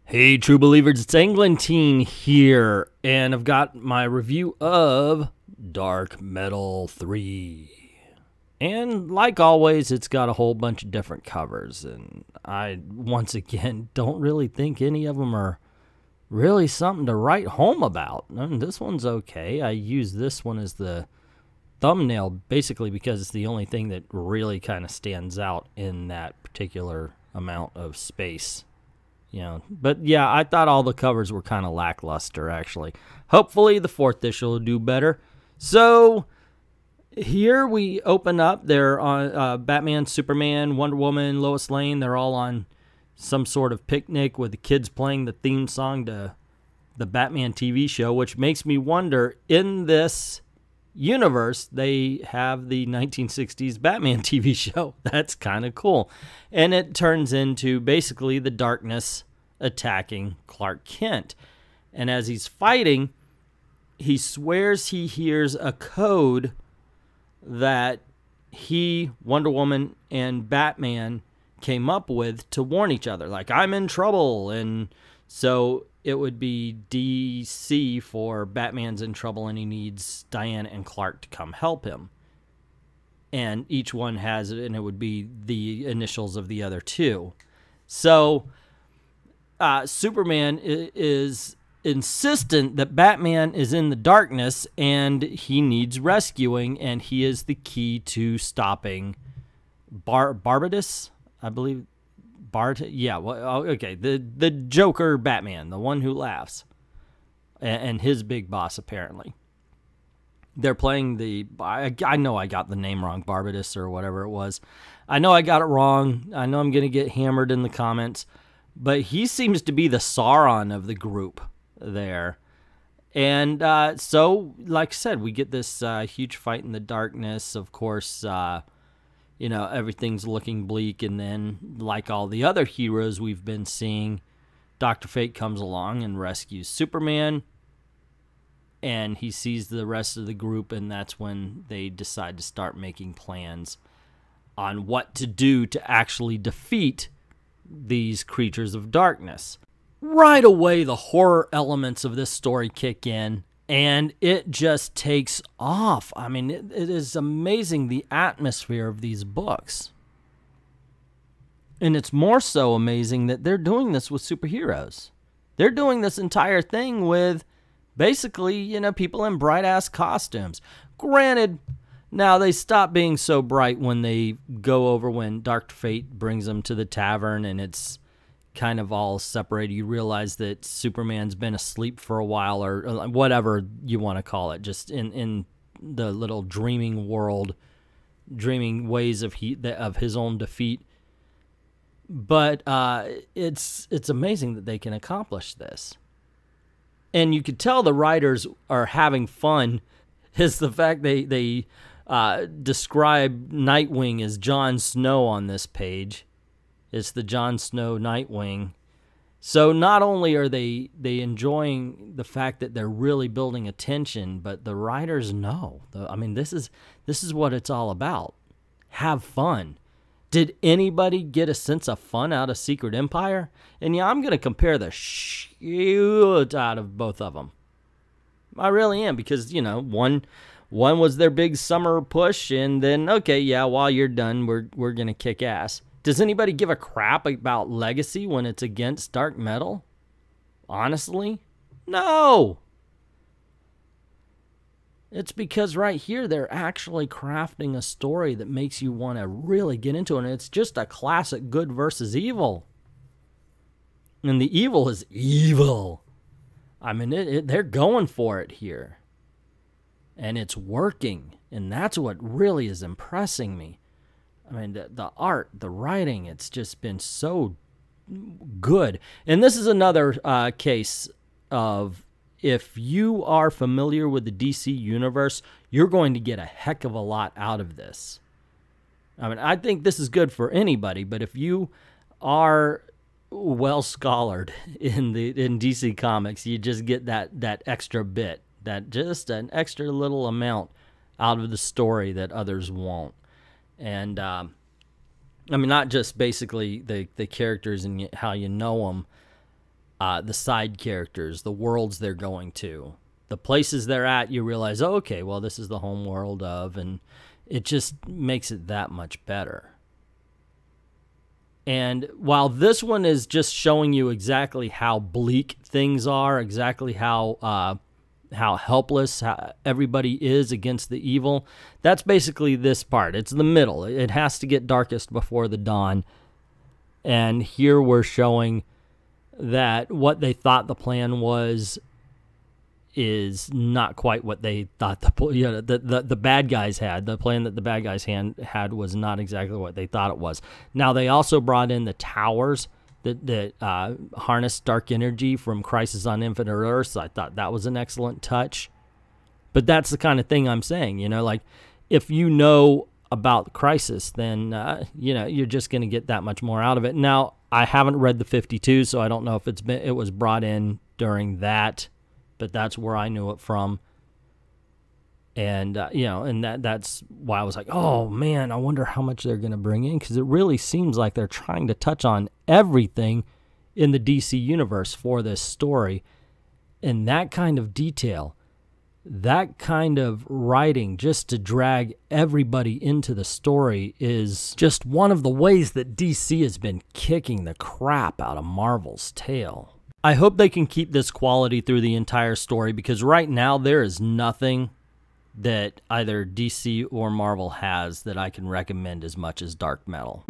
Hey, true believers, it's Englentine here, and I've got my review of Dark Metal 3. And like always, it's got a whole bunch of different covers, and I, once again, don't really think any of them are really something to write home about. I mean, this one's okay. I use this one as the thumbnail basically because it's the only thing that really kind of stands out in that particular amount of space. You know, but yeah, I thought all the covers were kind of lackluster, actually. Hopefully the fourth issue will do better. So here we open up. They're on Batman, Superman, Wonder Woman, Lois Lane. They're all on some sort of picnic with the kids playing the theme song to the Batman TV show, which makes me wonder, in this universe, they have the 1960s Batman TV show. That's kind of cool. And it turns into basically the darkness attacking Clark Kent. And as he's fighting, he swears he hears a code that he, Wonder Woman, and Batman came up with to warn each other. Like, I'm in trouble. And so it would be DC for Batman's in trouble and he needs Diana and Clark to come help him. And each one has it, and it would be the initials of the other two. So Superman is insistent that Batman is in the darkness and he needs rescuing, and he is the key to stopping Barbados, I believe. Yeah, well, okay, the Joker Batman, the one who laughs, and his big boss, apparently. They're playing I know I got the name wrong, Barbados or whatever it was. I know I got it wrong. I know I'm going to get hammered in the comments, but he seems to be the Sauron of the group there. And so, like I said, we get this huge fight in the darkness. Of course, you know, everything's looking bleak, and then, like all the other heroes we've been seeing, Dr. Fate comes along and rescues Superman, and he sees the rest of the group, and that's when they decide to start making plans on what to do to actually defeat these creatures of darkness. Right away, the horror elements of this story kick in, and it just takes off. I mean, it is amazing, the atmosphere of these books. And it's more so amazing that they're doing this with superheroes. They're doing this entire thing with basically, you know, people in bright-ass costumes. Granted, now they stop being so bright when they go over, when Dr. Fate brings them to the tavern and it's kind of all separated. You realize that Superman's been asleep for a while, or whatever you want to call it, just in the little dreaming world, dreaming ways of his own defeat. But it's amazing that they can accomplish this. And you could tell the writers are having fun. Is the fact they describe Nightwing as Jon Snow on this page. It's the Jon Snow Nightwing. So not only are they enjoying the fact that they're really building a tension, but the writers know. I mean, this is what it's all about. Have fun. Did anybody get a sense of fun out of Secret Empire? And yeah, I'm going to compare the shit out of both of them. I really am, because, you know, one was their big summer push, and then, okay, yeah, while you're done, we're going to kick ass. Does anybody give a crap about Legacy when it's against Dark Metal? Honestly? No! It's because right here they're actually crafting a story that makes you want to really get into it. And it's just a classic good versus evil. And the evil is evil. I mean, they're going for it here. And it's working. And that's what really is impressing me. I mean, the art, the writing, it's just been so good. And this is another case of, if you are familiar with the DC universe, you're going to get a heck of a lot out of this. I mean, I think this is good for anybody, but if you are well-scholared in DC Comics, you just get that extra bit, that just an extra little amount out of the story that others won't. And I mean, not just basically the characters and how you know them, the side characters, the worlds they're going to, the places they're at. You realize, oh, okay, well, this is the home world of, and it just makes it that much better. And while this one is just showing you exactly how bleak things are, exactly how helpless everybody is against the evil, that's basically this part. It's the middle. It has to get darkest before the dawn. And here we're showing that what they thought the plan was is not quite what they thought the bad guys had. The plan that the bad guys had was not exactly what they thought it was. Now, they also brought in the towers that harness dark energy from Crisis on Infinite Earths. I thought that was an excellent touch. But that's the kind of thing I'm saying, you know, like if you know about Crisis, then, you know, you're just going to get that much more out of it. Now, I haven't read the 52, so I don't know if it was brought in during that, but that's where I knew it from. And, you know, and that's why I was like, oh, man, I wonder how much they're going to bring in, because it really seems like they're trying to touch on everything in the DC universe for this story. And that kind of detail, that kind of writing just to drag everybody into the story is just one of the ways that DC has been kicking the crap out of Marvel's tail. I hope they can keep this quality through the entire story, because right now there is nothing that either DC or Marvel has that I can recommend as much as Dark Metal.